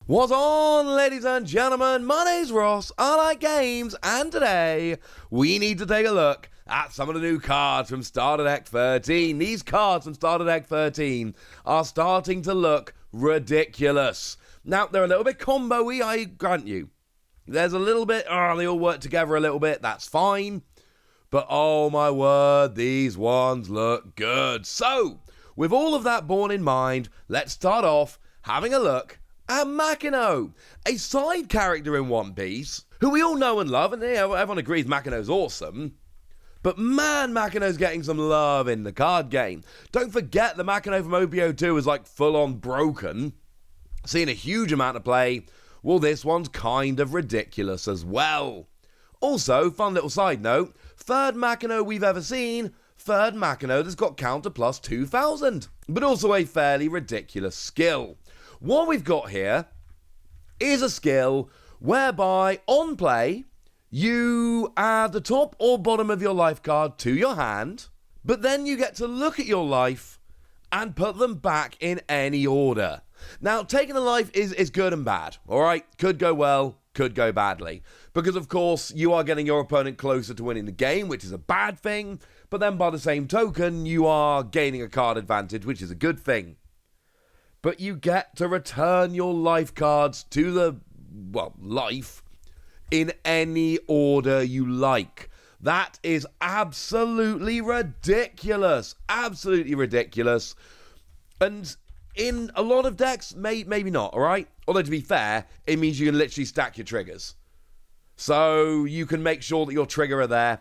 What's on, ladies and gentlemen? My name's Ross, I like games, and today we need to take a look at some of the new cards from Starter Deck 13. These cards from Starter Deck 13 are starting to look ridiculous. Now, they're a little bit combo-y, I grant you. There's a little bit, they all work together a little bit, that's fine. But oh my word, these ones look good. So, with all of that borne in mind, let's start off having a look at Makino, a side character in One Piece, who we all know and love, and everyone agrees Makino's awesome. But man, Makino's getting some love in the card game. Don't forget the Makino from OPO2 is like full-on broken. Seeing a huge amount of play. Well, this one's kind of ridiculous as well. Also, fun little side note, third Makino we've ever seen, third Makino that's got counter plus 2000, but also a fairly ridiculous skill. What we've got here is a skill whereby, on play, you add the top or bottom of your life card to your hand, but then you get to look at your life and put them back in any order. Now, taking a life is good and bad, alright? Could go well, could go badly. Because, of course, you are getting your opponent closer to winning the game, which is a bad thing, but then by the same token, you are gaining a card advantage, which is a good thing. But you get to return your life cards to the, life in any order you like. That is absolutely ridiculous. Absolutely ridiculous. And in a lot of decks, maybe not, alright? Although, to be fair, it means you can literally stack your triggers. So you can make sure that your trigger are there.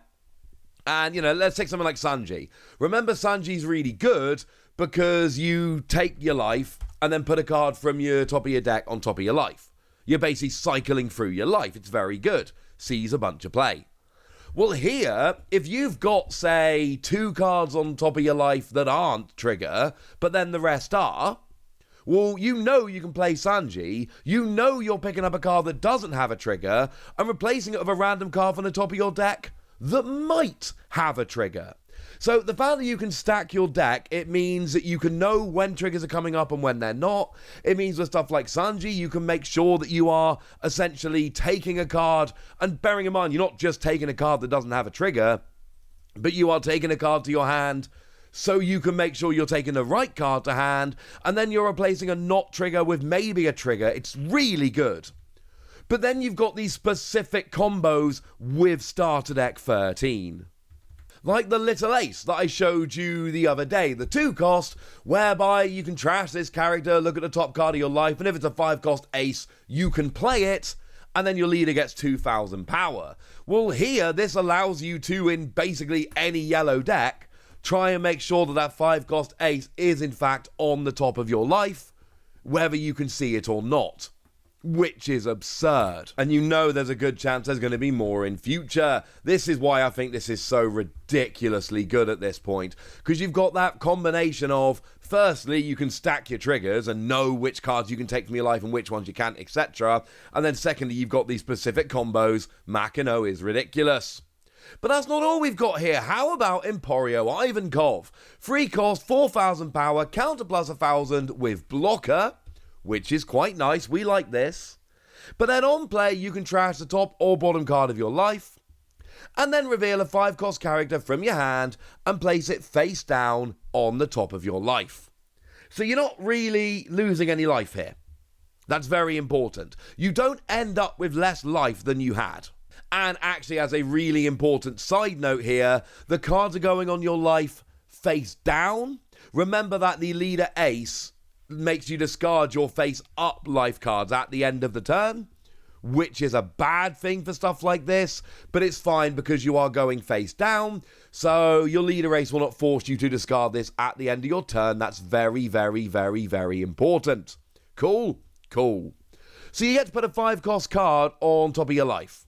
And, let's take something like Sanji. Remember, Sanji's really good because you take your life and then put a card from your top of your deck on top of your life. You're basically cycling through your life. It's very good. Sees a bunch of play. Well, here, if you've got, say, 2 cards on top of your life that aren't trigger, but then the rest are, well, you can play Sanji, you're picking up a card that doesn't have a trigger, and replacing it with a random card from the top of your deck that might have a trigger. So the fact that you can stack your deck, it means that you can know when triggers are coming up and when they're not. It means with stuff like Sanji, you can make sure that you are essentially taking a card, and bearing in mind, you're not just taking a card that doesn't have a trigger, but you are taking a card to your hand so you can make sure you're taking the right card to hand, and then you're replacing a not trigger with maybe a trigger. It's really good. But then you've got these specific combos with Starter Deck 13. Like the Little Ace that I showed you the other day, the 2 cost, whereby you can trash this character, look at the top card of your life, and if it's a 5 cost ace, you can play it, and then your leader gets 2000 power. Well, here, this allows you to, in basically any yellow deck, try and make sure that 5 cost ace is in fact on the top of your life, whether you can see it or not. Which is absurd. And there's a good chance there's going to be more in future. This is why I think this is so ridiculously good at this point. Because you've got that combination of, firstly, you can stack your triggers and know which cards you can take from your life and which ones you can't, etc. And then secondly, you've got these specific combos. Makino is ridiculous. But that's not all we've got here. How about Emporio Ivankov? 3 cost, 4000 power, counter plus 1000 with blocker, which is quite nice. We like this. But then on play, you can trash the top or bottom card of your life, and then reveal a 5 cost character from your hand and place it face down on the top of your life. So you're not really losing any life here. That's very important. You don't end up with less life than you had. And actually, as a really important side note here, the cards are going on your life face down. Remember that the leader ace makes you discard your face up life cards at the end of the turn, which is a bad thing for stuff like this, but it's fine because you are going face down, so your leader ace will not force you to discard this at the end of your turn. That's very, very, very, very important. Cool? Cool. So you get to put a 5 cost card on top of your life.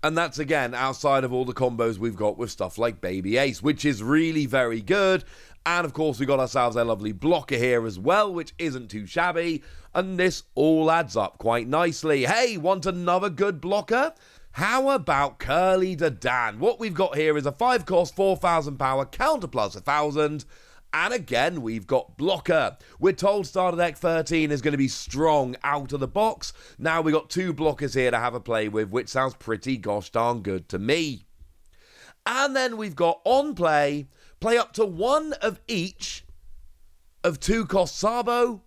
And that's, again, outside of all the combos we've got with stuff like Baby Ace, which is really very good. And, of course, we got ourselves a lovely blocker here as well, which isn't too shabby. And this all adds up quite nicely. Hey, want another good blocker? How about Curly the Dan? What we've got here is a 5 cost, 4000 power, counter plus 1000. And again, we've got blocker. We're told starter deck 13 is going to be strong out of the box. Now we've got 2 blockers here to have a play with, which sounds pretty gosh darn good to me. And then we've got on play up to 1 of each of 2-cost Sabo,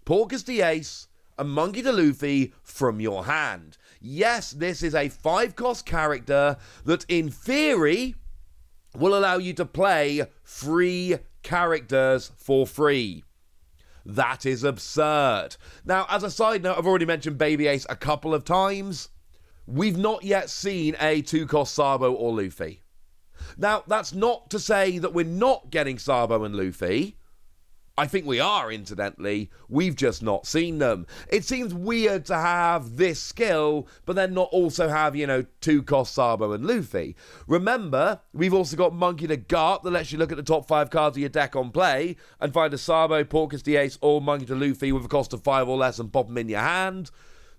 Porcus the Ace, and Monkey the Luffy from your hand. Yes, this is a 5-cost character that in theory will allow you to play free characters for free. That is absurd. Now, as a side note, I've already mentioned Baby Ace a couple of times. We've not yet seen a 2-cost Sabo or Luffy. Now, that's not to say that we're not getting Sabo and Luffy. I think we are, incidentally. We've just not seen them. It seems weird to have this skill, but then not also have, 2-cost Sabo and Luffy. Remember, we've also got Monkey the Garp that lets you look at the top 5 cards of your deck on play and find a Sabo, Porcus the Ace, or Monkey the Luffy with a cost of 5 or less and pop them in your hand.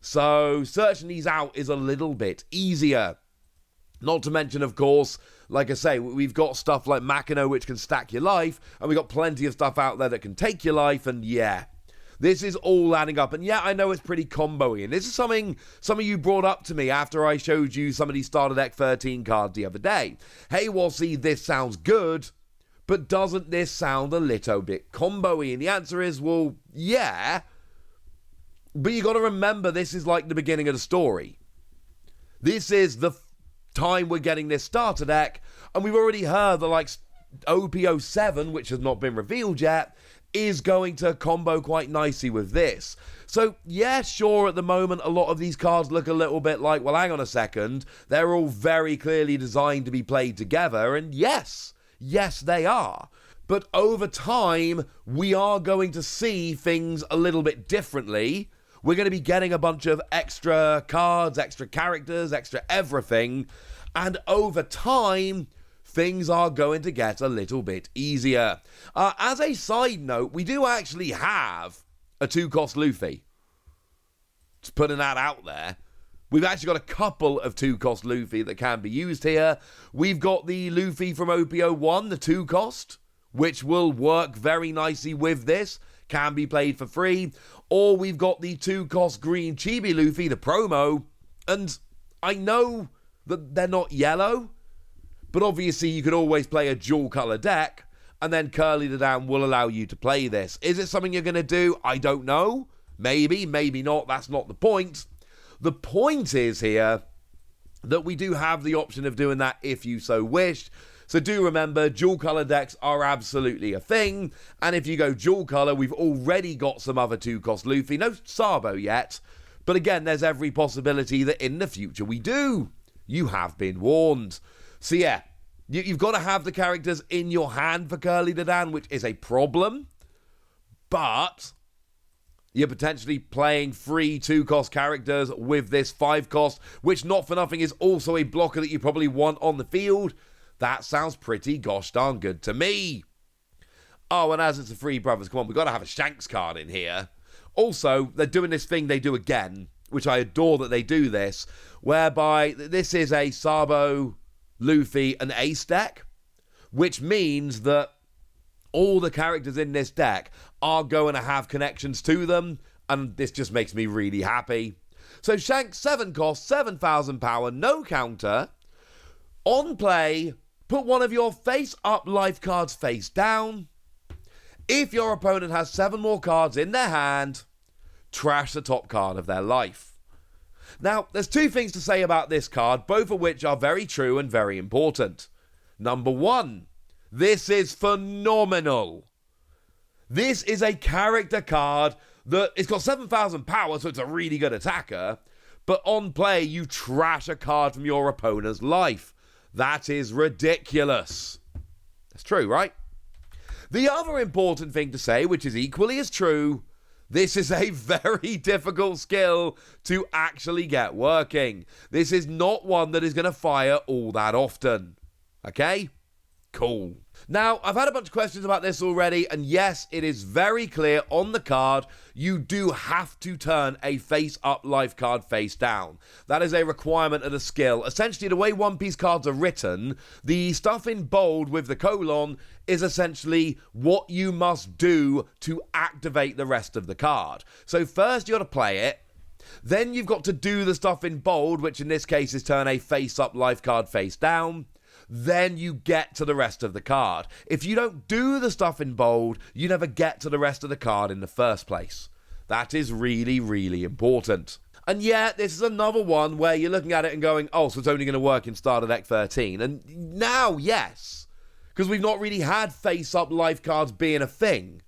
So, searching these out is a little bit easier. Not to mention, of course, like I say, we've got stuff like Makino, which can stack your life, and we've got plenty of stuff out there that can take your life, and yeah, this is all adding up. And yeah, I know it's pretty combo-y, and this is something some of you brought up to me after I showed you some of these starter deck 13 cards the other day. Hey, Walsey, this sounds good, but doesn't this sound a little bit combo-y? And the answer is, well, yeah, but you got to remember this is like the beginning of the story. This is the time we're getting this starter deck, and we've already heard that like OP07, which has not been revealed yet, is going to combo quite nicely with this. So yeah, sure, at the moment a lot of these cards look a little bit like, well, hang on a second, they're all very clearly designed to be played together, and yes they are. But over time we are going to see things a little bit differently. We're going to be getting a bunch of extra cards, extra characters, extra everything. And over time, things are going to get a little bit easier. As a side note, we do actually have a 2-cost Luffy. Just putting that out there. We've actually got a couple of 2-cost Luffy that can be used here. We've got the Luffy from OP01, the 2-cost, which will work very nicely with this. Can be played for free. Or we've got the 2-cost green Chibi Luffy, the promo. And I know that they're not yellow, but obviously you could always play a dual color deck, and then Curly the Down will allow you to play this. Is it something you're going to do? I don't know. Maybe, maybe not. That's not the point. The point is here that we do have the option of doing that if you so wish. So do remember, dual color decks are absolutely a thing. And if you go dual color, we've already got some other 2-cost Luffy. No Sabo yet. But again, there's every possibility that in the future we do. You have been warned. So yeah, you've got to have the characters in your hand for Curly the Dan, which is a problem. But you're potentially playing free 2-cost characters with this 5-cost, which not for nothing is also a blocker that you probably want on the field. That sounds pretty gosh darn good to me. Oh, and as it's a free brothers, come on, we've got to have a Shanks card in here. Also, they're doing this thing they do again, which I adore that they do this, whereby this is a Sabo, Luffy, and Ace deck, which means that all the characters in this deck are going to have connections to them, and this just makes me really happy. So Shanks, 7 cost, 7,000 power, no counter. On play, put one of your face-up life cards face down. If your opponent has 7 more cards in their hand, trash the top card of their life. Now, there's 2 things to say about this card, both of which are very true and very important. Number 1, this is phenomenal. This is a character card that it's got 7,000 power, so it's a really good attacker. But on play, you trash a card from your opponent's life. That is ridiculous. That's true, right? The other important thing to say, which is equally as true, this is a very difficult skill to actually get working. This is not one that is going to fire all that often. Okay? Cool. Now, I've had a bunch of questions about this already, and yes, it is very clear on the card, you do have to turn a face-up life card face down. That is a requirement of the skill. Essentially, the way One Piece cards are written, the stuff in bold with the colon is essentially what you must do to activate the rest of the card. So first, you got to play it. Then you've got to do the stuff in bold, which in this case is turn a face-up life card face down. Then you get to the rest of the card. If you don't do the stuff in bold, you never get to the rest of the card in the first place. That is really, really important. And yeah, this is another one where you're looking at it and going, oh, so it's only going to work in Starter Deck 13. And now, yes, because we've not really had face-up life cards being a thing.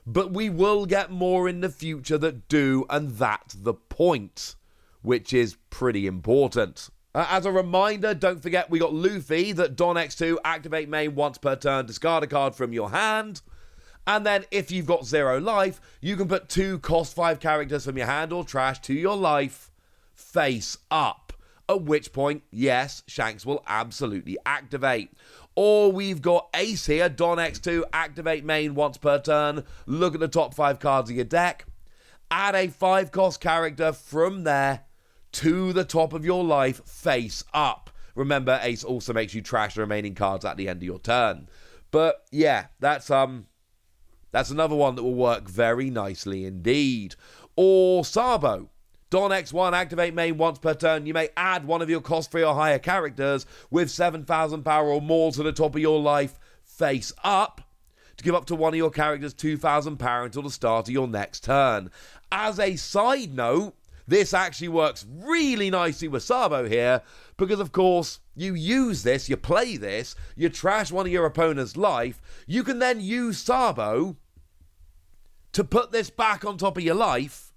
But we will get more in the future that do, and that's the point, which is pretty important. As a reminder, don't forget we got Luffy, that Don X2, activate main once per turn, discard a card from your hand. And then if you've got 0 life, you can put 2 cost 5 characters from your hand or trash to your life face up. At which point, yes, Shanks will absolutely activate. Or we've got Ace here, Don X2, activate main once per turn, look at the top 5 cards of your deck, add a 5 cost character from there to the top of your life face up. Remember, Ace also makes you trash the remaining cards at the end of your turn. But yeah, that's another one that will work very nicely indeed. Or Sabo. Don X1, activate main once per turn. You may add one of your cost 3 or higher characters with 7,000 power or more to the top of your life face up to give up to one of your characters 2,000 power until the start of your next turn. As a side note, this actually works really nicely with Sabo here because, of course, you use this, you play this, you trash one of your opponent's life, you can then use Sabo to put this back on top of your life,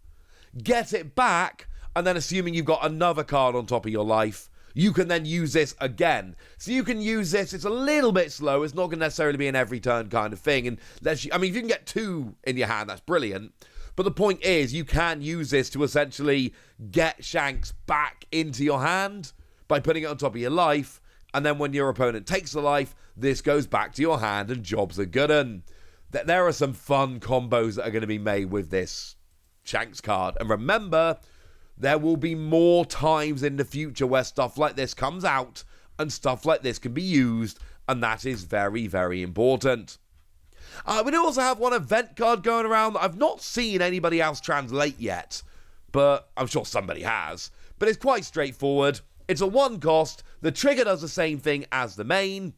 get it back, and then assuming you've got another card on top of your life, you can then use this again. So you can use this, it's a little bit slow, it's not going to necessarily be an every turn kind of thing, and if you can get 2 in your hand, that's brilliant. But the point is, you can use this to essentially get Shanks back into your hand by putting it on top of your life, and then when your opponent takes the life, this goes back to your hand and jobs are good. And there are some fun combos that are going to be made with this Shanks card. And remember, there will be more times in the future where stuff like this comes out and stuff like this can be used, and that is very, very important. We do also have one event card going around that I've not seen anybody else translate yet, but I'm sure somebody has. But it's quite straightforward. It's a 1 cost. The trigger does the same thing as the main.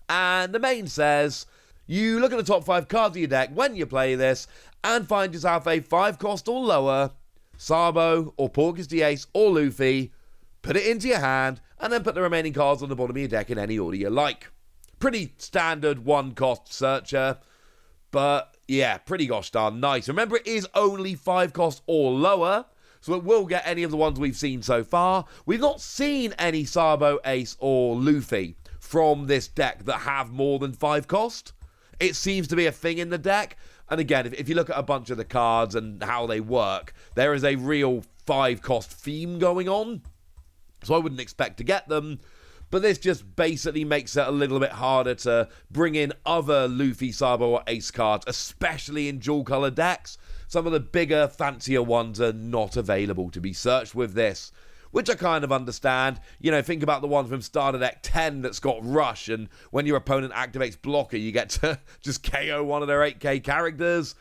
And the main says, you look at the top 5 cards of your deck when you play this and find yourself a 5 cost or lower, Sabo or Porcus the Ace or Luffy, put it into your hand, and then put the remaining cards on the bottom of your deck in any order you like. Pretty standard 1 cost searcher, but yeah, pretty gosh darn nice. Remember, it is only 5 cost or lower, so it will get any of the ones we've seen so far. We've not seen any Sabo, Ace, or Luffy from this deck that have more than 5 cost. It seems to be a thing in the deck, and again, if you look at a bunch of the cards and how they work, there is a real 5 cost theme going on, so I wouldn't expect to get them. But this just basically makes it a little bit harder to bring in other Luffy, Sabo, or Ace cards, especially in dual-color decks. Some of the bigger, fancier ones are not available to be searched with this, which I kind of understand. You know, think about the one from Starter Deck 10 that's got Rush, and when your opponent activates Blocker, you get to just KO one of their 8k characters.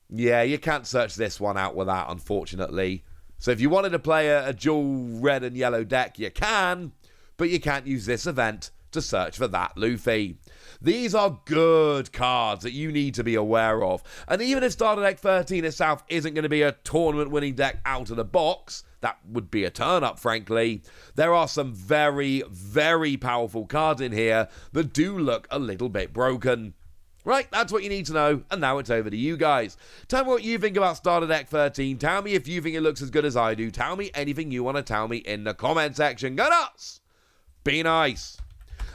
Yeah, you can't search this one out with that, unfortunately. So if you wanted to play a dual red and yellow deck, you can, but you can't use this event to search for that Luffy. These are good cards that you need to be aware of. And even if Starter Deck 13 itself isn't going to be a tournament-winning deck out of the box, that would be a turn-up, frankly, there are some very, very powerful cards in here that do look a little bit broken. Right, that's what you need to know, and now it's over to you guys. Tell me what you think about Starter Deck 13. Tell me if you think it looks as good as I do. Tell me anything you want to tell me in the comment section. Go nuts! Be nice.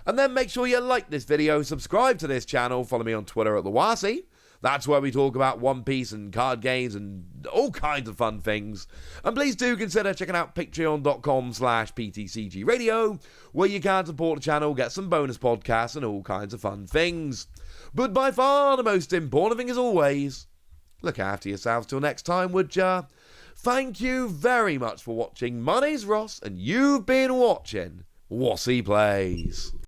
And then make sure you like this video, subscribe to this channel, follow me on Twitter at TheWasi. That's where we talk about One Piece and card games and all kinds of fun things. And please do consider checking out patreon.com/PTCG Radio, where you can support the channel, get some bonus podcasts and all kinds of fun things. But by far the most important thing, as always, look after yourselves till next time, would ya? Thank you very much for watching. My name's Ross, and you've been watching Wossy Plays.